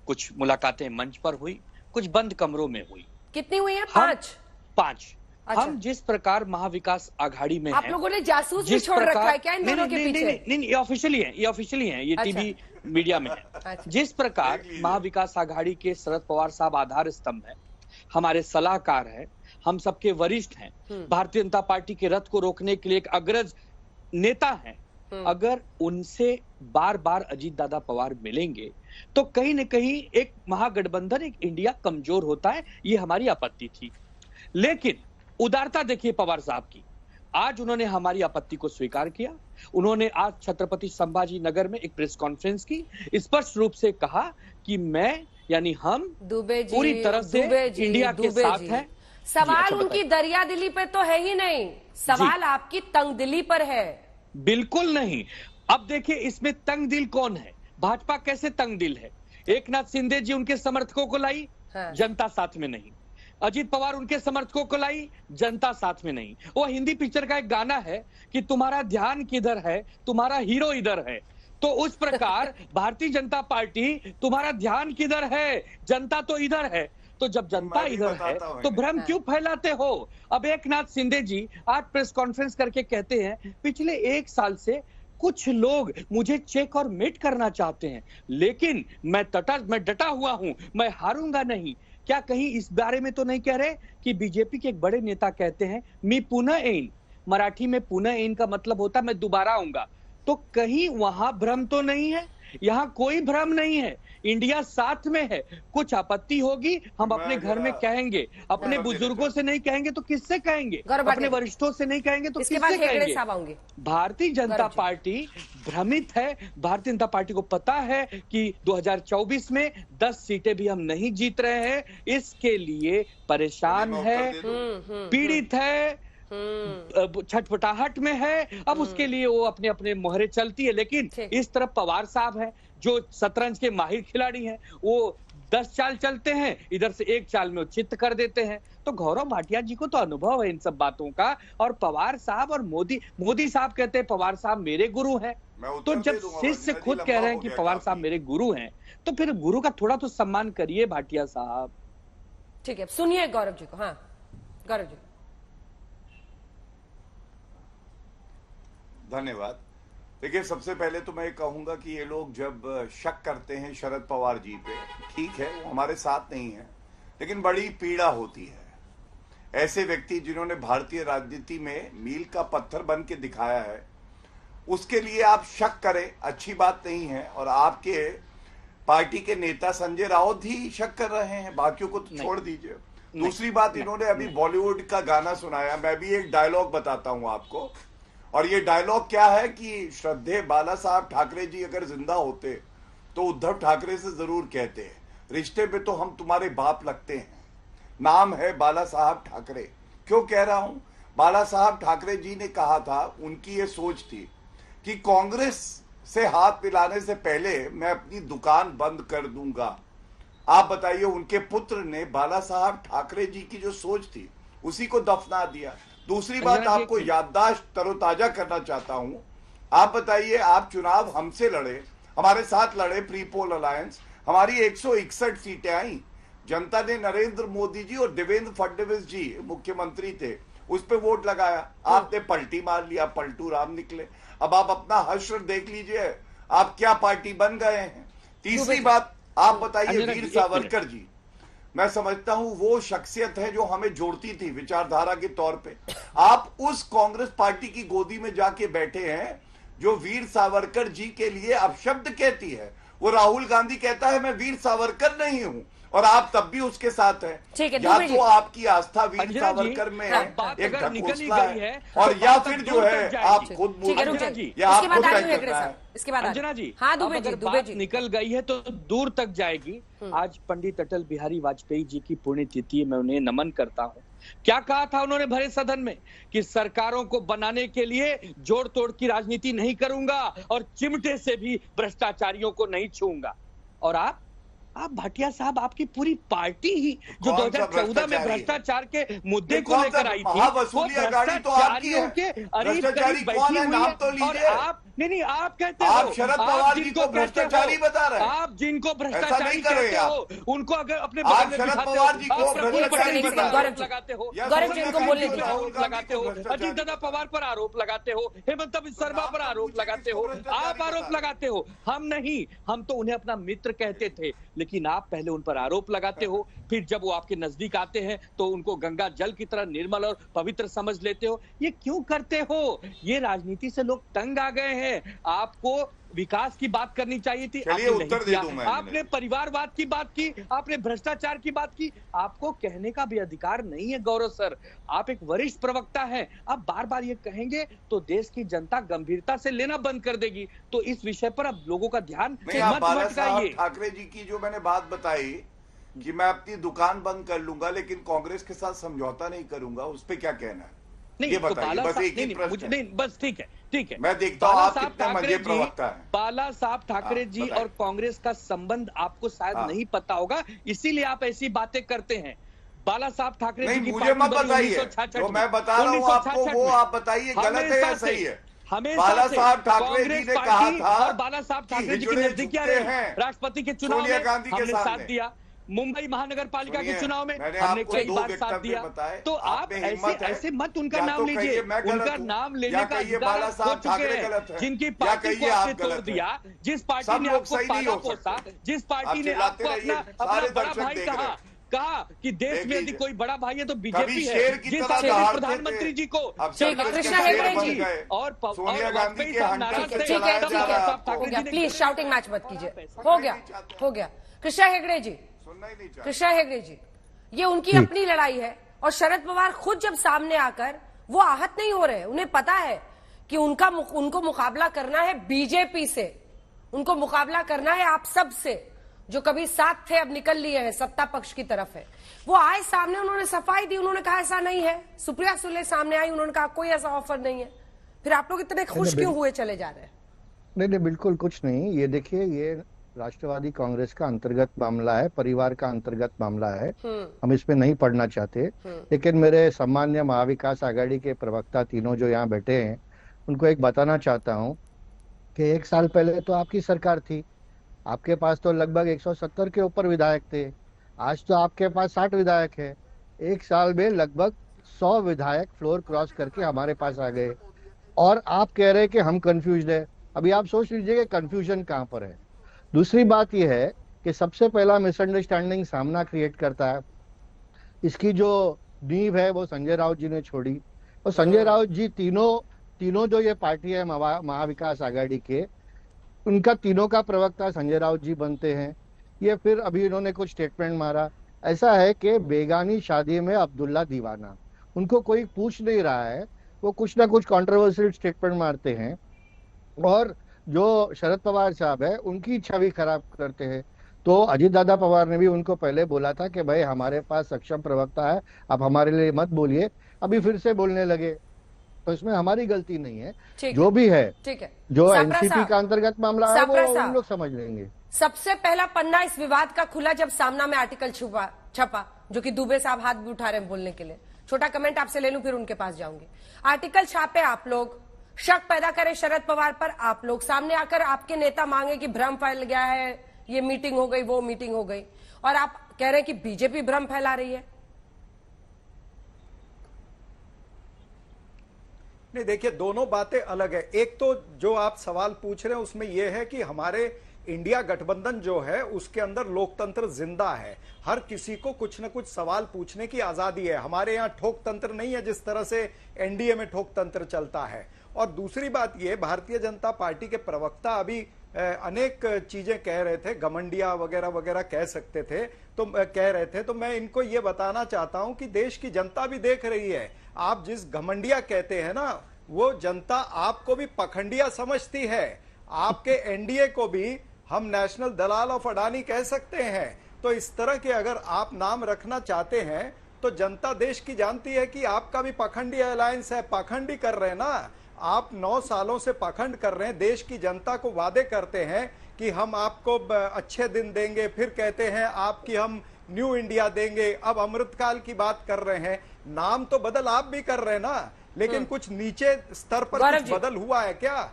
कुछ मुलाकातें मंच पर हुई, कुछ बंद कमरों में हुई। कितनी हुई है? 5। अच्छा। हम जिस प्रकार महाविकास आघाड़ी में आप लोगों ने जासूस भी छोड़ रखा है क्या इन दोनों के पीछे? नहीं, ये ऑफिशियली है, ये टीवी मीडिया में है। जिस प्रकार महाविकास आघाड़ी के शरद पवार साहब आधार स्तंभ है, हमारे सलाहकार है, हम सबके वरिष्ठ हैं, भारतीय जनता पार्टी के रथ को रोकने के लिए एक अग्रज नेता हैं, अगर उनसे बार बार अजीत दादा पवार मिलेंगे तो कहीं न कहीं एक महागठबंधन, एक इंडिया कमजोर होता है, ये हमारी आपत्ति थी। लेकिन उदारता देखिए पवार साहब की, आज उन्होंने हमारी आपत्ति को स्वीकार किया। उन्होंने आज छत्रपति संभाजी नगर में एक प्रेस कॉन्फ्रेंस की, स्पष्ट रूप से कहा कि मैं यानी हम पूरी तरह से इंडिया के साथ हैं। सवाल उनकी दरिया दिली पे तो है ही नहीं, सवाल आपकी तंगदिली पर है। बिल्कुल नहीं। अब देखिए, इसमें तंगदिल कौन है? भाजपा कैसे तंगदिल है? एकनाथ शिंदे जी उनके समर्थकों को लाई, जनता साथ में नहीं। अजीत पवार उनके समर्थकों को लाई, जनता साथ में नहीं। वो हिंदी पिक्चर का एक गाना है कि तुम्हारा ध्यान किधर है, तुम्हारा हीरो इधर है। तो उस प्रकार भारतीय जनता पार्टी, तुम्हारा ध्यान किधर है, जनता तो इधर है। तो जब जनता इधर है तो भ्रम क्यों फैलाते हो? अब एकनाथ शिंदे जी आज प्रेस कॉन्फ्रेंस करके कहते हैं पिछले 1 साल से कुछ लोग मुझे चेक और मेट करना चाहते हैं, लेकिन मैं डटा हुआ हूं, मैं हारूंगा नहीं। क्या कहीं इस बारे में तो नहीं कह रहे कि बीजेपी के एक बड़े नेता कहते हैं मी पुनः येईन, मराठी में पुनः येईन का मतलब होता है मैं दोबारा आऊंगा। तो कहीं वहां भ्रम तो नहीं है? यहाँ कोई भ्रम नहीं है, इंडिया साथ में है। कुछ आपत्ति होगी हम अपने घर में कहेंगे, अपने बुजुर्गों से नहीं कहेंगे तो किससे कहेंगे? अपने वरिष्ठों से नहीं कहेंगे तो किससे कहेंगे? भारतीय जनता पार्टी भ्रमित है। भारतीय जनता पार्टी को पता है कि 2024 में 10 सीटें भी हम नहीं जीत रहे हैं, इसके लिए परेशान है, पीड़ित है, छटपटाहट में है। अब उसके लिए वो अपने अपने मोहरे चलती है। लेकिन इस तरफ पवार साहब हैं जो शतरंज के माहिर खिलाड़ी हैं, वो 10 चाल चलते हैं, इधर से एक चाल में वो चित्त कर देते हैं। तो गौरव भाटिया जी को तो अनुभव है इन सब बातों का। और पवार साहब और मोदी साहब कहते हैं पवार साहब मेरे गुरु हैं। तो जब शिष्य खुद कह रहे हैं कि पवार साहब मेरे गुरु हैं, तो फिर गुरु का थोड़ा तो सम्मान करिए भाटिया साहब। ठीक है, सुनिए गौरव जी को। हाँ गौरव जी। धन्यवाद। देखिए, सबसे पहले तो मैं कहूंगा कि ये लोग जब शक करते हैं शरद पवार जी पे, ठीक है, वो हमारे साथ नहीं है, लेकिन बड़ी पीड़ा होती है। ऐसे व्यक्ति जिन्होंने भारतीय राजनीति में मील का पत्थर बन के दिखाया है, उसके लिए आप शक करें, अच्छी बात नहीं है। और आपके पार्टी के नेता संजय राउत ही शक कर रहे हैं, बाकियों को तो छोड़ दीजिए। दूसरी बात, इन्होंने अभी बॉलीवुड का गाना सुनाया। मैं भी एक डायलॉग बताता हूं आपको, और ये डायलॉग क्या है कि श्रद्धेय बाला साहब ठाकरे जी अगर जिंदा होते तो उद्धव ठाकरे से जरूर कहते हैं, रिश्ते पे तो हम तुम्हारे बाप लगते हैं, नाम है बाला साहब ठाकरे। क्यों कह रहा हूं? बाला साहब ठाकरे जी ने कहा था, उनकी ये सोच थी कि कांग्रेस से हाथ मिलाने से पहले मैं अपनी दुकान बंद कर दूंगा। आप बताइए, उनके पुत्र ने बाला साहब ठाकरे जी की जो सोच थी उसी को दफना दिया। दूसरी बात, आपको याददाश्त तरोताजा करना चाहता हूं। आप बताइए, आप चुनाव हमसे लड़े, हमारे साथ लड़े, प्री पोल अलायंस, हमारी 161 सीटें आई। जनता ने नरेंद्र मोदी जी और देवेंद्र फडणवीस जी मुख्यमंत्री थे, उस पे वोट लगाया। आपने पलटी मार लिया, पलटू राम निकले। अब आप अपना हश्र देख लीजिए, आप क्या पार्टी बन गए हैं। तीसरी बात, आप बताइए, वीर सावरकर जी, मैं समझता हूं वो शख्सियत है जो हमें जोड़ती थी विचारधारा के तौर पे। आप उस कांग्रेस पार्टी की गोदी में जाके बैठे हैं जो वीर सावरकर जी के लिए अपशब्द कहती है। वो राहुल गांधी कहता है मैं वीर सावरकर नहीं हूं, और आप तब भी उसके साथ हैं। या तो आपकी आस्था वीर सावरकर में एक ढकोसला है, और या फिर जो है आप खुद इसके बाद अंजना जी, हाँ दुबे जी निकल गई है तो दूर तक जाएगी। आज पंडित अटल बिहारी वाजपेयी जी की पुण्यतिथि है, मैं उन्हें नमन करता हूँ। क्या कहा था उन्होंने भरे सदन में कि सरकारों को बनाने के लिए जोड़ तोड़ की राजनीति नहीं करूंगा और चिमटे से भी भ्रष्टाचारियों को नहीं छूंगा। और आप भाटिया साहब, आपकी पूरी पार्टी ही जो 2014 में भ्रष्टाचार के मुद्दे को लेकर आई थी, वो भ्रष्टाचारियों के करीब बैठी हुई है। और आप नहीं आप कहते हो शरद पवार जी को भ्रष्टाचारी बता रहे हैं। आप जिनको भ्रष्टाचारी कहते हो उनको अगर अपने बगल में शरद पवार जी को भ्रष्टाचारी लगाते हो, गौरव जी उनको बोलने दीजिए, आरोप लगाते हो, अजीत दादा पवार पर आरोप लगाते हो, हेमंत शर्मा पर आरोप लगाते हो, आप आरोप लगाते हो। हम नहीं, हम तो उन्हें अपना मित्र कहते थे, लेकिन आप पहले उन पर आरोप लगाते हो, फिर जब वो आपके नजदीक आते हैं तो उनको गंगा जल की तरह निर्मल और पवित्र समझ लेते हो। ये क्यों करते हो? ये राजनीति से लोग तंग आ गए हैं। आपको विकास की बात करनी चाहिए थी, आपने नहीं किया। आपने परिवारवाद की बात की, आपने भ्रष्टाचार की बात की। आपको कहने का भी अधिकार नहीं है गौरव सर, आप एक वरिष्ठ प्रवक्ता हैं। आप बार बार ये कहेंगे तो देश की जनता गंभीरता से लेना बंद कर देगी। तो इस विषय पर अब लोगों का ध्यान मत भटकाइए। ठाकरे जी की जो मैंने बात बताई कि मैं अपनी दुकान बंद कर लूंगा लेकिन कांग्रेस के साथ समझौता नहीं करूंगा, उस पर क्या कहना है? नहीं, ये तो बताइए, बस एक ही प्रश्न है। बस ठीक है। मैं देखता हूँ आप कितने मजे प्रवक्ता हैं। बाला साहब ठाकरे जी और कांग्रेस का संबंध आपको शायद नहीं पता होगा, इसीलिए आप ऐसी बातें करते हैं। बाला साहब ठाकरे जी की मुझे मत बताइए, जो मैं बता रहा हूँ आपको वो आप बताइए, गलत है या सही है? बाला साहब ठाकरे जी ने कहा था और बाला साहब ठाकरे जी की नजदीकियां रहे राष्ट्रपति के चुनाव में, हमने साथ दिया। मुंबई महानगर पालिका के चुनाव में हमने कई बार साथ दिया। तो आप ऐसे मत उनका नाम लीजिए, उनका नाम लेने का अधिकार हो चुके हैं। जिनकी पार्टी को आपने तोड़ दिया, जिस पार्टी ने आपको पाला पोसा, जिस पार्टी ने आपको अपना बड़ा भाई कहा कि देश में यदि कोई बड़ा भाई है तो बीजेपी है, जिस प्रधानमंत्री जी को कृष्णा हेगड़े जी और वाजपेयी साहब नाराज थे। प्लीज शाउटिंग मैच मत कीजिए। हो गया कृष्णा हेगड़े जी, ये उनकी अपनी लड़ाई है और शरद पवार खुद जब सामने आकर वो आहत नहीं हो रहे। उन्हें पता है कि उनको मुकाबला करना है बीजेपी से, उनको मुकाबला करना है आप सब से जो कभी साथ थे अब निकल लिए हैं, सत्ता पक्ष की तरफ है। वो आए सामने, उन्होंने सफाई दी, उन्होंने कहा ऐसा नहीं है। सुप्रिया सुले सामने आई, उन्होंने कहा कोई ऐसा ऑफर नहीं है। फिर आप लोग इतने खुश क्यों हुए चले जा रहे हैं? नहीं, बिल्कुल कुछ नहीं। ये देखिए, ये राष्ट्रवादी कांग्रेस का अंतर्गत मामला है, परिवार का अंतर्गत मामला है, हम इसमें नहीं पढ़ना चाहते। लेकिन मेरे सम्मान्य महाविकास आघाड़ी के प्रवक्ता तीनों जो यहाँ बैठे हैं, उनको एक बताना चाहता हूँ कि 1 साल पहले तो आपकी सरकार थी, आपके पास तो लगभग 170 के ऊपर विधायक थे। आज तो आपके पास 60 विधायक है। 1 साल में लगभग 100 विधायक फ्लोर क्रॉस करके हमारे पास आ गए, और आप कह रहे हैं कि हम कंफ्यूज है। अभी आप सोच लीजिए कि कंफ्यूजन कहाँ पर है। दूसरी बात यह है कि सबसे पहला मिसअंडरस्टैंडिंग सामना क्रिएट करता है, इसकी जो नींव है वो संजय राउत जी ने छोड़ी। और संजय राउत जी तीनों जो ये पार्टी है महाविकास आघाड़ी के, उनका तीनों का प्रवक्ता संजय राउत जी बनते हैं। ये फिर अभी इन्होंने कुछ स्टेटमेंट मारा, ऐसा है कि बेगानी शादी में अब्दुल्ला दीवाना, उनको कोई पूछ नहीं रहा है, वो कुछ ना कुछ कंट्रोवर्शियल स्टेटमेंट मारते हैं और जो शरद पवार साहब है उनकी छवि खराब करते हैं। तो अजीत दादा पवार ने भी उनको पहले बोला था कि भाई हमारे पास सक्षम प्रवक्ता है, आप हमारे लिए मत बोलिए। अभी फिर से बोलने लगे, तो इसमें हमारी गलती नहीं है। जो भी है, जो एनसीपी का अंतर्गत मामला है वो हम लोग समझ लेंगे। सबसे पहला पन्ना इस विवाद का खुला जब सामना में आर्टिकल छपा, जो कि दुबे साहब हाथ भी उठा रहे हैं बोलने के लिए। छोटा कमेंट आपसे ले लूं फिर उनके पास जाऊंगी। आर्टिकल छापे आप लोग, शक पैदा करें शरद पवार पर आप लोग, सामने आकर आपके नेता मांगे कि भ्रम फैल गया है, ये मीटिंग हो गई, वो मीटिंग हो गई, और आप कह रहे हैं कि बीजेपी भ्रम फैला रही है। नहीं, देखिए दोनों बातें अलग है। एक तो जो आप सवाल पूछ रहे हैं उसमें यह है कि हमारे इंडिया गठबंधन जो है उसके अंदर लोकतंत्र जिंदा है, हर किसी को कुछ न कुछ सवाल पूछने की आजादी है। हमारे यहाँ ठोक तंत्र नहीं है जिस तरह से एनडीए में ठोक तंत्र चलता है। और दूसरी बात यह, भारतीय जनता पार्टी के प्रवक्ता अभी अनेक चीजें कह रहे थे, घमंडिया वगैरह वगैरह कह सकते थे, तो कह रहे थे, तो मैं इनको ये बताना चाहता हूं कि देश की जनता भी देख रही है। आप जिस घमंडिया कहते हैं ना, वो जनता आपको भी पखंडिया समझती है। आपके एनडीए को भी हम नेशनल दलाल ऑफ अडानी कह सकते हैं। तो इस तरह के अगर आप नाम रखना चाहते हैं तो जनता देश की जानती है कि आपका भी पखंडी अलायंस है। पाखंडी कर रहे हैं ना आप, 9 सालों से पाखंड कर रहे हैं। देश की जनता को वादे करते हैं कि हम आपको अच्छे दिन देंगे, फिर कहते हैं आपकी हम न्यू इंडिया देंगे, अब अमृतकाल की बात कर रहे हैं। नाम तो बदल आप भी कर रहे हैं ना, लेकिन कुछ नीचे स्तर पर कुछ बदल हुआ है क्या?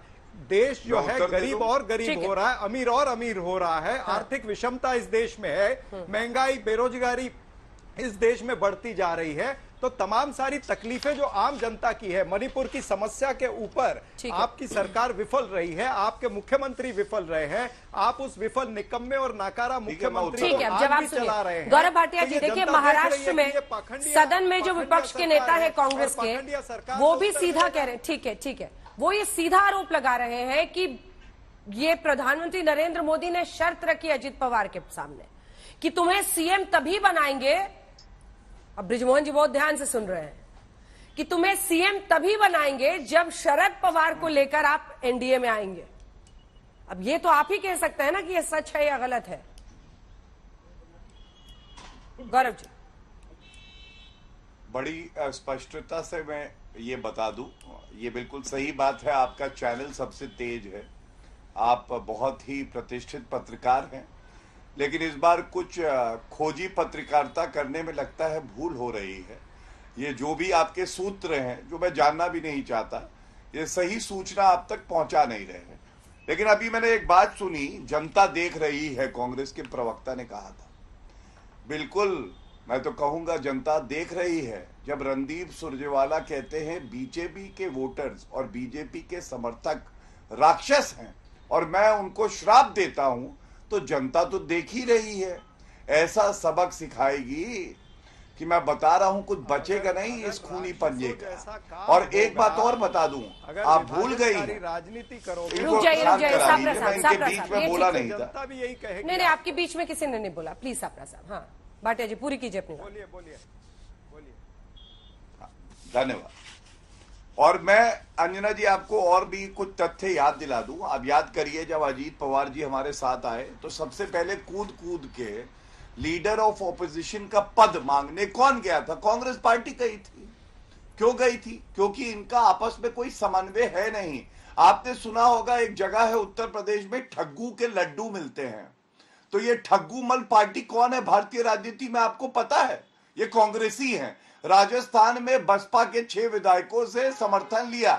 देश जो है गरीब और गरीब हो रहा है, अमीर और अमीर हो रहा है। आर्थिक विषमता इस देश में है, महंगाई बेरोजगारी इस देश में बढ़ती जा रही है। तो तमाम सारी तकलीफें जो आम जनता की है, मणिपुर की समस्या के ऊपर आपकी सरकार विफल रही है, आपके मुख्यमंत्री विफल रहे हैं। आप उस विफल निकम्मे और नाकारा मुख्यमंत्री को आज भी चला रहे हैं। गौरव भाटिया जी, देखिए महाराष्ट्र में सदन में जो विपक्ष के नेता है कांग्रेस के, वो भी सीधा कह रहे हैं, ठीक है, वो ये सीधा आरोप लगा रहे हैं कि ये प्रधानमंत्री नरेंद्र मोदी ने शर्त रखी अजित पवार के सामने कि तुम्हें सीएम तभी बनाएंगे, अब बृजमोहन जी बहुत ध्यान से सुन रहे हैं, कि तुम्हें सीएम तभी बनाएंगे जब शरद पवार को लेकर आप एनडीए में आएंगे। अब ये तो आप ही कह सकते हैं ना कि ये सच है या गलत है। गौरव जी, बड़ी स्पष्टता से मैं ये बता दूं, ये बिल्कुल सही बात है। आपका चैनल सबसे तेज है, आप बहुत ही प्रतिष्ठित पत्रकार हैं, लेकिन इस बार कुछ खोजी पत्रकारिता करने में लगता है भूल हो रही है। ये जो भी आपके सूत्र हैं, जो मैं जानना भी नहीं चाहता, ये सही सूचना आप तक पहुंचा नहीं रहे हैं। लेकिन अभी मैंने एक बात सुनी, जनता देख रही है, कांग्रेस के प्रवक्ता ने कहा था। बिल्कुल, मैं तो कहूंगा जनता देख रही है। जब रणदीप सुरजेवाला कहते हैं बीजेपी के वोटर्स और बीजेपी के समर्थक राक्षस हैं और मैं उनको श्राप देता हूं, तो जनता तो देख ही रही है। ऐसा सबक सिखाएगी कि मैं बता रहा हूं, कुछ बचेगा नहीं इस खूनी पंजे का। और एक बात और बता दूं, आप भूल गई राजनीति करोगे। मैं इनके बीच में बोला नहीं था। नहीं, आपके बीच में किसी ने नहीं बोला। प्लीज सापरा साहब। हाँ भाटिया जी, पूरी कीजिए अपनी। बोलिए। धन्यवाद। और मैं अंजना जी आपको और भी कुछ तथ्य याद दिला दूं। आप याद करिए, जब अजीत पवार जी हमारे साथ आए तो सबसे पहले कूद के लीडर ऑफ ऑपोजिशन का पद मांगने कौन गया था? कांग्रेस पार्टी गई थी। क्यों गई थी? क्योंकि इनका आपस में कोई समन्वय है नहीं। आपने सुना होगा, एक जगह है उत्तर प्रदेश में, ठग्गू के लड्डू मिलते हैं। तो ये ठग्गू मल पार्टी कौन है भारतीय राजनीति में आपको पता है? ये कांग्रेसी हैं। राजस्थान में बसपा के 6 विधायकों से समर्थन लिया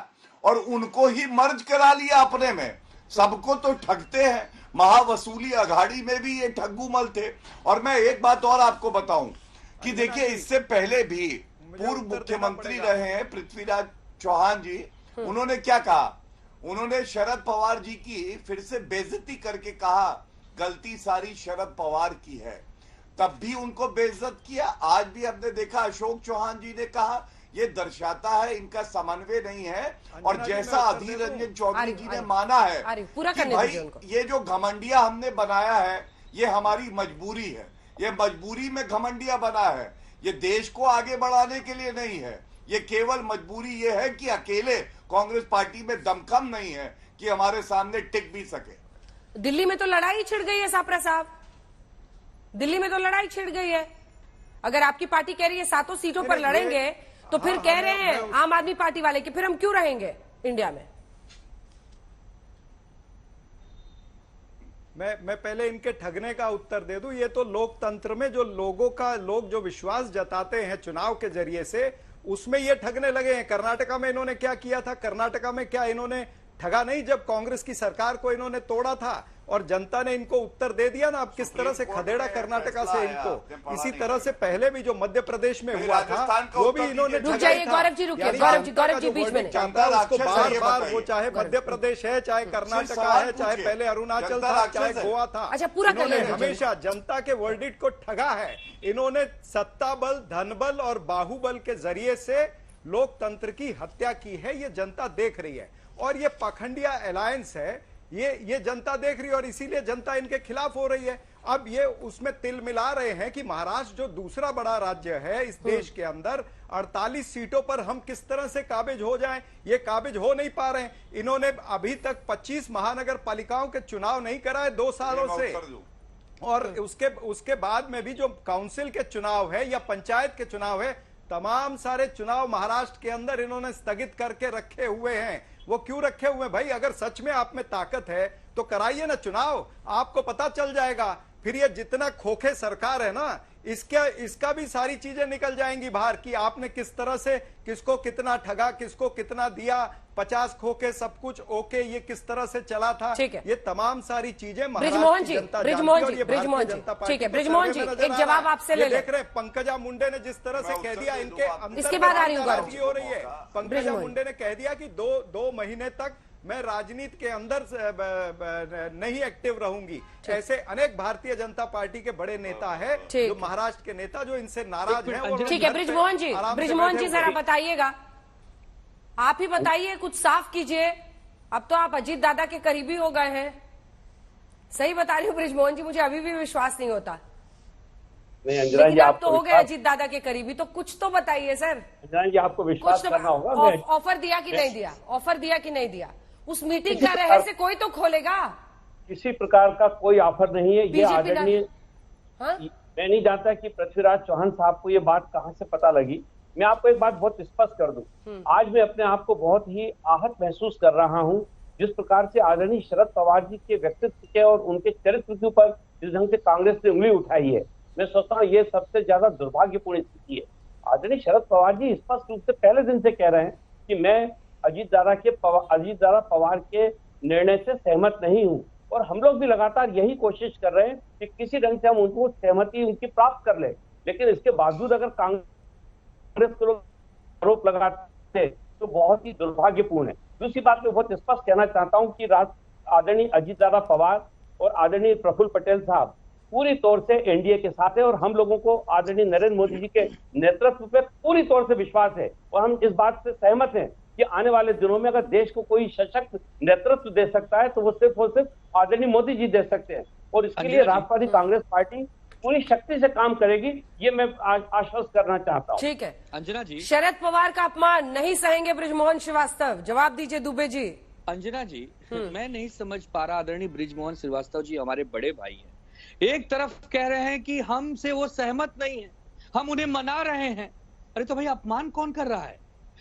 और उनको ही मर्ज करा लिया अपने में। सबको तो ठगते हैं। महावसूली अघाड़ी में भी ये ठग्गू मल थे। और मैं एक बात और आपको बताऊं कि देखिए, इससे पहले भी पूर्व मुख्यमंत्री रहे हैं पृथ्वीराज चौहान जी, उन्होंने क्या कहा? उन्होंने शरद पवार जी की फिर से बेइज्जती करके कहा गलती सारी शरद पवार की है। तब भी उनको बेइज्जत किया। आज भी हमने देखा अशोक चौहान जी ने कहा ये दर्शाता है इनका समन्वय नहीं है। और जैसा अधीर रंजन चौधरी जी ने माना है कि भाई ये जो घमंडिया हमने बनाया है ये हमारी मजबूरी है, ये मजबूरी में घमंडिया बना है, ये देश को आगे बढ़ाने के लिए नहीं है। ये केवल मजबूरी ये है कि अकेले कांग्रेस पार्टी में दमखम नहीं है कि हमारे सामने टिक भी सके। दिल्ली में तो लड़ाई छिड़ गई है सापरा साहब, दिल्ली में तो लड़ाई छिड़ गई है। अगर आपकी पार्टी कह रही है 7 सीटों पर लड़ेंगे, तो फिर कह रहे हैं आम आदमी पार्टी वाले कि फिर हम क्यों रहेंगे इंडिया में? मैं पहले इनके ठगने का उत्तर दे दूं। ये तो लोकतंत्र में जो लोग जो विश्वास जताते हैं चुनाव के जरिए से, उसमें ये ठगने लगे हैं। कर्नाटका में इन्होंने क्या किया था? कर्नाटका में क्या इन्होंने ठगा नहीं जब कांग्रेस की सरकार को इन्होंने तोड़ा था और जनता ने इनको उत्तर दे दिया ना। अब किस तरह से खदेड़ा कर्नाटका से इनको, इसी तरह से पहले भी जो मध्य प्रदेश में हुआ था वो भी इन्होंने रुक जाइए गौरव जी, रुकिए गौरव जी बीच में जनता उसको बार बार, वो चाहे मध्य प्रदेश है, चाहे कर्नाटका है, चाहे पहले अरुणाचल था, चाहे गोवा था, अच्छा पूरा इन्होंने हमेशा जनता के वर्डिक्ट को ठगा है। इन्होंने सत्ता बल, धन बल और बाहुबल के जरिए से लोकतंत्र की हत्या की है। ये जनता देख रही है और ये पाखंडिया अलायंस है, ये जनता देख रही है और इसीलिए जनता इनके खिलाफ हो रही है। अब ये उसमें तिल मिला रहे हैं कि महाराष्ट्र जो दूसरा बड़ा राज्य है इस देश के अंदर, 48 सीटों पर हम किस तरह से काबिज हो जाएं। ये काबिज हो नहीं पा रहे हैं। इन्होंने अभी तक 25 महानगर पालिकाओं के चुनाव नहीं कराए 2 सालों से, और उसके बाद में भी जो काउंसिल के चुनाव है या पंचायत के चुनाव है, तमाम सारे चुनाव महाराष्ट्र के अंदर इन्होंने स्थगित करके रखे हुए हैं। वो क्यों रखे हुए भाई? अगर सच में आप में ताकत है तो कराइए ना चुनाव, आपको पता चल जाएगा। फिर ये जितना खोखे सरकार है ना, इसका भी सारी चीजें निकल जाएंगी बाहर कि आपने किस तरह से किसको कितना ठगा, किसको कितना दिया, 50 खोखे सब कुछ ओके, ये किस तरह से चला था। ये तमाम सारी चीजें ब्रिजमोहन जी, ब्रिजमोहन जी, ठीक है ब्रिजमोहन जी, एक जवाब आपसे ले देख रहे। पंकजा मुंडे ने जिस तरह से कह दिया, इनके अंदर इसके बाद आ रही हो रही है। पंकजा मुंडे ने कह दिया कि दो महीने तक मैं राजनीति के अंदर नहीं एक्टिव रहूंगी। ऐसे अनेक भारतीय जनता पार्टी के बड़े नेता है, जो महाराष्ट्र के नेता जो इनसे नाराज हैं। ठीक है ब्रिजमोहन जी जरा बताइएगा, आप ही बताइए, कुछ साफ कीजिए। अब तो आप अजीत दादा के करीबी हो गए हैं, सही बता रही हूँ ब्रिजमोहन जी, मुझे अभी भी विश्वास नहीं होता। लेकिन आप तो हो गए अजीत दादा के करीबी, तो कुछ तो बताइए सर। अंजना जी आपको विश्वास करना होगा। ऑफर दिया कि नहीं दिया, ऑफर दिया कि नहीं दिया, उस मीटिंग का रहस्य कोई तो खोलेगा। किसी प्रकार का कोई ऑफर नहीं है। ये आदरणीय, मैं नहीं जानता कि पृथ्वीराज चौहान साहब को ये बात कहां से पता लगी। मैं आपको एक बात बहुत स्पष्ट कर दूं, आज मैं अपने आप को बहुत ही आहत महसूस कर रहा हूं जिस प्रकार से आदरणीय शरद पवार जी के व्यक्तित्व के और उनके चरित्र के ऊपर जिस ढंग से कांग्रेस ने उंगली उठाई है। मैं सोचता हूँ ये सबसे ज्यादा दुर्भाग्यपूर्ण स्थिति है। आदरणीय शरद पवार जी स्पष्ट रूप से पहले दिन से कह रहे हैं कि मैं अजीत दादा पवार के निर्णय से सहमत नहीं हूं, और हम लोग भी लगातार यही कोशिश कर रहे हैं कि किसी ढंग से हम उनको सहमति उनकी प्राप्त कर ले। लेकिन इसके बावजूद अगर कांग्रेस को लोग आरोप लगाते हैं तो बहुत ही दुर्भाग्यपूर्ण है। दूसरी बात मैं बहुत स्पष्ट कहना चाहता हूं कि आदरणीय अजीत दादा पवार और आदरणीय प्रफुल्ल पटेल साहब पूरी तौर से एनडीए के साथ है, और हम लोगों को आदरणीय नरेंद्र मोदी जी के नेतृत्व पे पूरी तौर से विश्वास है, और हम इस बात से सहमत हैं कि आने वाले दिनों में अगर देश को कोई सशक्त नेतृत्व दे सकता है तो वो सिर्फ और सिर्फ आदरणीय मोदी जी दे सकते हैं, और इसके लिए राष्ट्रवादी कांग्रेस पार्टी पूरी शक्ति से काम करेगी, ये मैं आश्वस्त करना चाहता हूँ। ठीक है अंजना जी, शरद पवार का अपमान नहीं सहेंगे ब्रिजमोहन श्रीवास्तव, जवाब दीजिए दुबे जी। अंजना जी, मैं नहीं समझ पा रहा, आदरणीय ब्रिजमोहन श्रीवास्तव जी हमारे बड़े भाई हैं, एक तरफ कह रहे हैं कि हमसे वो सहमत नहीं है, हम उन्हें मना रहे हैं। अरे तो भाई अपमान कौन कर रहा है?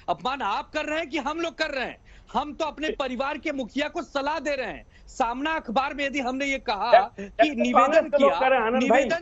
अपमान आप कर रहे हैं कि हम लोग कर रहे हैं? हम तो अपने परिवार के मुखिया को सलाह दे रहे हैं। सामना अखबार में यदि हमने ये कहा कि निवेदन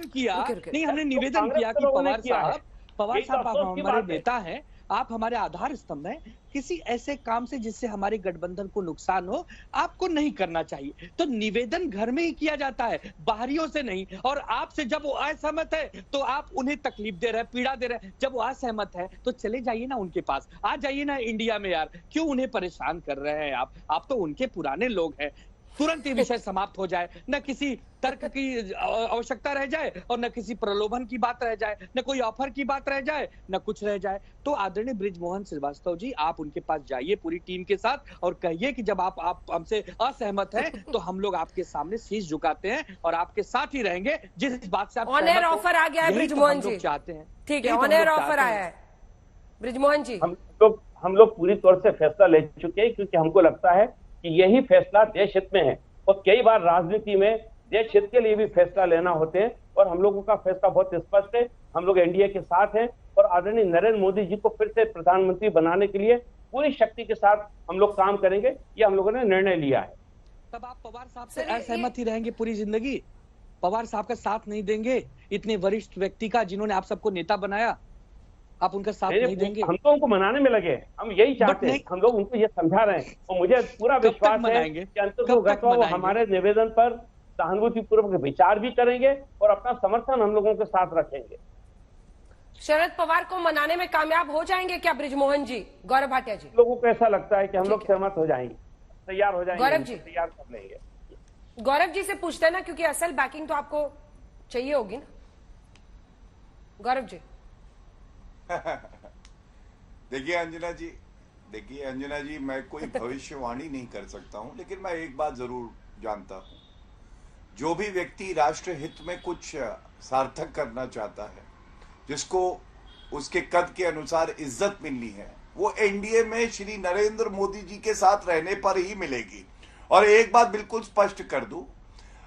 किया नहीं, हमने निवेदन किया कि पवार साहब आप हमारे नेता हैं, आप हमारे आधार स्तंभ हैं, किसी ऐसे काम से जिससे हमारे गठबंधन को नुकसान हो आपको नहीं करना चाहिए। तो निवेदन घर में ही किया जाता है, बाहरियों से नहीं। और आपसे जब वो असहमत है तो आप उन्हें तकलीफ दे रहे हैं, पीड़ा दे रहे हैं। जब वो असहमत है तो चले जाइए ना उनके पास, आ जाइए ना इंडिया में यार, क्यों उन्हें परेशान कर रहे हैं आप तो उनके पुराने लोग हैं। तुरंत ये विषय समाप्त हो जाए, न किसी तर्क की आवश्यकता रह जाए और न किसी प्रलोभन की बात रह जाए, न कोई ऑफर की बात रह जाए, न कुछ रह जाए। तो आदरणीय ब्रिजमोहन श्रीवास्तव जी, आप उनके पास जाइए पूरी टीम के साथ और कहिए कि जब आप हमसे असहमत हैं तो हम लोग आपके सामने शीश झुकाते हैं और आपके साथ ही रहेंगे जिस बात से आप ऑन एयर ऑफर आ गया है ब्रिजमोहन जी, चाहते हैं। ठीक है, ऑन एयर ऑफर आया है ब्रिजमोहन जी। हम लोग पूरी तौर से फैसला ले चुके हैं, क्योंकि हमको लगता है कि यही फैसला देश हित में है, और कई बार राजनीति में देश हित के लिए भी फैसला लेना होते हैं, और हम लोगों का फैसला बहुत स्पष्ट है। हम लोग एनडीए के साथ हैं और आदरणीय नरेंद्र मोदी जी को फिर से प्रधानमंत्री बनाने के लिए पूरी शक्ति के साथ हम लोग काम करेंगे, ये हम लोगों ने निर्णय लिया है। तब आप पवार साहब से असहमत ही रहेंगे पूरी जिंदगी? पवार साहब का साथ नहीं देंगे, इतने वरिष्ठ व्यक्ति का जिन्होंने आप सबको नेता बनाया? आप उनका साथ नहीं देंगे? हम तो उनको मनाने में लगे, हम यही चाहते हैं, हम लोग उनको ये समझा रहे हैं और मुझे पूरा विश्वास है कि अंततः वो हमारे निवेदन पर सहानुभूतिपूर्वक विचार भी करेंगे और अपना समर्थन हम लोगों के साथ रखेंगे। शरद पवार को मनाने में कामयाब हो जाएंगे क्या बृजमोहन जी, गौरव भाटिया जी? लोगों को ऐसा लगता है कि हम लोग सहमत हो जाएंगे, तैयार हो जाएंगे, गौरव जी तैयार कर लेंगे। गौरव जी से पूछते हैं ना, क्योंकि असल बैकिंग तो आपको चाहिए होगी ना गौरव जी। देखिए अंजना जी, मैं कोई भविष्यवाणी नहीं कर सकता हूं, लेकिन मैं एक बात जरूर जानता हूं, जो भी व्यक्ति राष्ट्र हित में कुछ सार्थक करना चाहता है, जिसको उसके कद के अनुसार इज्जत मिलनी है, वो एनडीए में श्री नरेंद्र मोदी जी के साथ रहने पर ही मिलेगी। और एक बात बिल्कुल स्पष्ट कर दूं,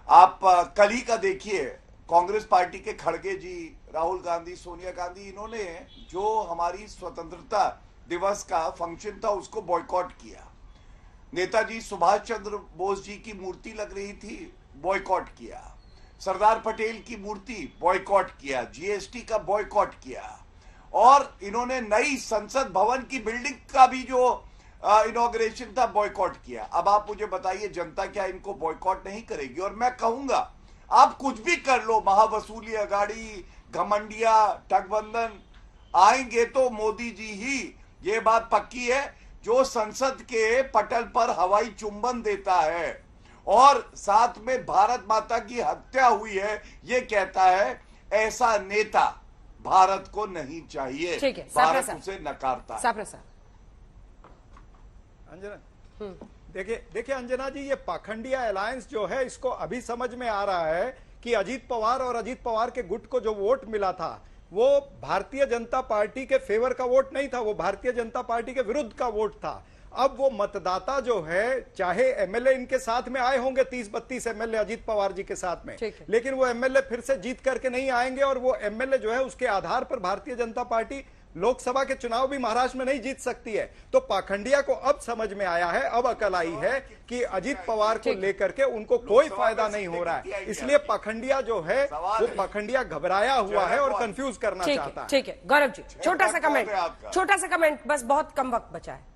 आप कल ही का देखिए, कांग्रेस पार्टी के खड़गे जी, राहुल गांधी, सोनिया गांधी, इन्होंने जो हमारी स्वतंत्रता दिवस का फंक्शन था उसको बॉयकॉट किया। नेताजी सुभाष चंद्र बोस जी की मूर्ति लग रही थी, बॉयकॉट किया। सरदार पटेल की मूर्ति बॉयकॉट किया, जीएसटी का बॉयकॉट किया, और इन्होंने नई संसद भवन की बिल्डिंग का भी जो इनॉग्रेशन था बॉयकॉट किया। अब आप मुझे बताइए, जनता क्या इनको बॉयकॉट नहीं करेगी? और मैं कहूंगा, आप कुछ भी कर लो, महावसूली अगाड़ी, घमंडिया, ठगबंधन, आएंगे तो मोदी जी ही, ये बात पक्की है। जो संसद के पटल पर हवाई चुंबन देता है और साथ में भारत माता की हत्या हुई है, ये कहता है, ऐसा नेता भारत को नहीं चाहिए। भारत उसे नकारता है। अंजना, देखिए अंजना जी, ये पाखंडिया अलायंस जो है, इसको अभी समझ में आ रहा है कि अजीत पवार और अजीत पवार के गुट को जो वोट मिला था, वो भारतीय जनता पार्टी के फेवर का वोट नहीं था, वो भारतीय जनता पार्टी के विरुद्ध का वोट था। अब वो मतदाता जो है, चाहे एमएलए इनके साथ में आए होंगे 30-32 एमएलए अजीत पवार जी के साथ में, लेकिन वो एमएलए फिर से जीत करके नहीं आएंगे, और वो एमएलए जो है उसके आधार पर भारतीय जनता पार्टी लोकसभा के चुनाव भी महाराष्ट्र में नहीं जीत सकती है। तो पाखंडिया को अब समझ में आया है, अब अकल आई है कि अजीत पवार को लेकर के उनको कोई फायदा नहीं हो रहा है, इसलिए पाखंडिया जो है वो पाखंडिया घबराया हुआ है और कंफ्यूज करना चाहता है। ठीक है गौरव जी, छोटा सा कमेंट, बस बहुत कम वक्त बचा है।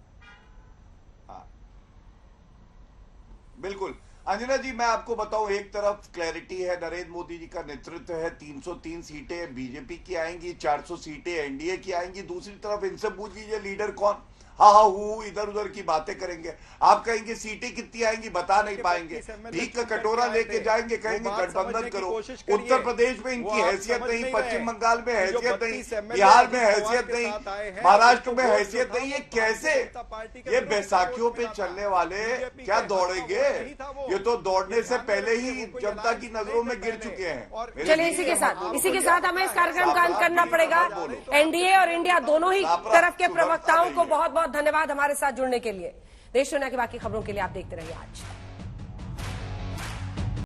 बिल्कुल अंजना जी, मैं आपको बताऊं, एक तरफ क्लैरिटी है, नरेंद्र मोदी जी का नेतृत्व है, 303 सीटें बीजेपी की आएंगी, 400 सीटें एनडीए की आएंगी। दूसरी तरफ इनसे पूछ लीजिए लीडर कौन, इधर उधर की बातें करेंगे। आप कहेंगे सीटें कितनी आएंगी, बता नहीं पाएंगे, भीख का कटोरा लेके जाएंगे, कहेंगे गठबंधन करो। उत्तर प्रदेश में इनकी हैसियत नहीं, पश्चिम बंगाल में हैसियत नहीं, बिहार में हैसियत नहीं, महाराष्ट्र में हैसियत नहीं। ये कैसे, ये बैसाखियों पे चलने वाले क्या दौड़ेंगे? ये तो दौड़ने से पहले ही जनता की नजरों में गिर चुके हैं। चलिए इसी के साथ हमें इस कार्यक्रम का अंत करना पड़ेगा। एनडीए और इंडिया दोनों ही तरफ के प्रवक्ताओं को बहुत बहुत धन्यवाद हमारे साथ जुड़ने के लिए। देश दुनिया की बाकी खबरों के लिए आप देखते रहिए आज।